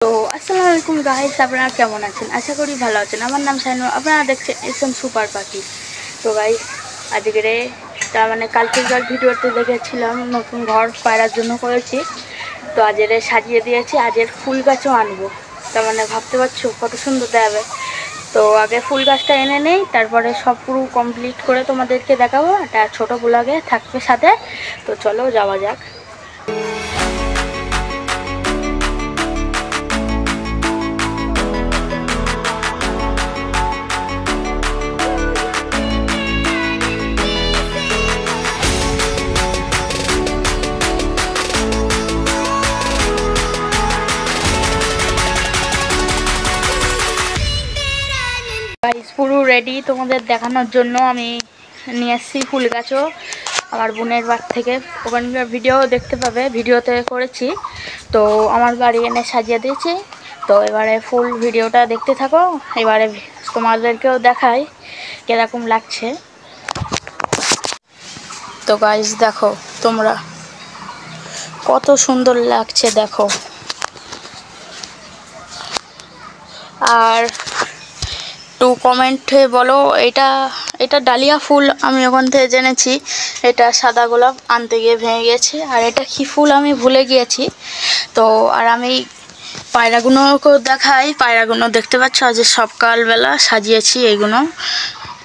আসসালামু আলাইকুম গাইস, আপনারা কেমন আছেন? আশা করি ভালো আছেন। আমার নাম শাইনুর, আপনারা দেখছেন এসএম সুপার পাখি। তো গাইস, আজকে তার মানে কালকের ভিডিওতে দেখেছিলাম নতুন ঘর পায়রার জন্য করেছি। তো আজের সাজিয়ে দিয়েছি, আজের ফুল গাছও আনবো। তার মানে ভাবতে পারছো কত সুন্দর দেখাবে। তো আগে ফুল গাছটা এনে নেই, তারপরে সব পুরো কমপ্লিট করে তোমাদেরকে দেখাবো। একটা ছোটো ব্লগে থাকবে সাথে। তো চলো যাওয়া যাক। পুরো রেডি তোমাদের দেখানোর জন্য আমি নিয়ে এসেছি ফুল গাছও আমার বোনের বাড়ি থেকে। ওখানকার ভিডিও দেখতে পাবে, ভিডিওতে করেছি। তো আমার বাড়ি এনে সাজিয়ে দিয়েছি। তো এবারে ফুল ভিডিওটা দেখতে থাকো। এবারে তোমাদেরকেও দেখাই কিরকম লাগছে। তো গাইস দেখো তোমরা, কত সুন্দর লাগছে দেখো। আর একটু কমেন্টে বলো, এটা ডালিয়া ফুল আমি ওখান থেকে জেনেছি। এটা সাদা গোলাপ আনতে গিয়ে ভেঙে গেছে। আর এটা কি ফুল আমি ভুলে গিয়েছি। তো আর আমি পায়রাগুলোকেও দেখাই। পায়রাগুলো দেখতে পাচ্ছ, আজ সকালবেলা সাজিয়েছি এইগুলো।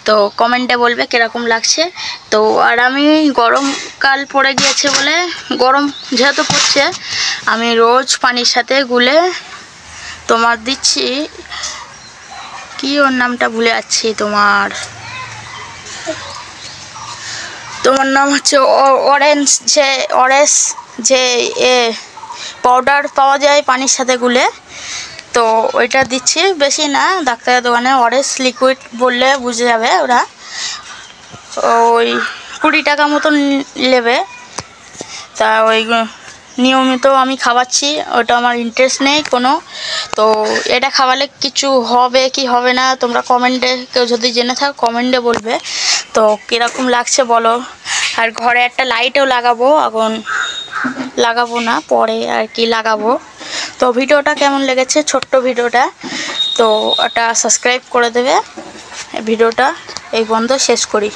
তো কমেন্টে বলবে কীরকম লাগছে। তো আর আমি গরমকাল পড়ে গিয়েছে বলে, গরম যেহেতু পড়ছে, আমি রোজ পানির সাথে গুলে তোমার দিচ্ছি। কি ওর নামটা ভুলে যাচ্ছি। তোমার নাম হচ্ছে অরেঞ্জ যে পাউডার পাওয়া যায় পানির সাথে গুলে। তো ওইটা দিচ্ছি, বেশি না। ডাক্তারের দোকানে অরেঞ্জ লিকুইড বললে বুঝে যাবে ওরা। ওই 20 টাকা মতন নেবে। তা ওই নিয়মিত আমি খাওয়াচ্ছি। ওটা আমার ইন্টারেস্ট নেই কোনো। তো এটা খাওয়ালে কিছু হবে কি হবে না তোমরা কমেন্টে, কেউ যদি জেনে থাকো কমেন্টে বলবে। তো কীরকম লাগছে বলো। আর ঘরে একটা লাইটও লাগাবো, এখন লাগাবো না, পরে আর কি লাগাবো। তো ভিডিওটা কেমন লেগেছে, ছোট্ট ভিডিওটা, তো ওটা সাবস্ক্রাইব করে দেবে। ভিডিওটা এই পর্যন্ত শেষ করি।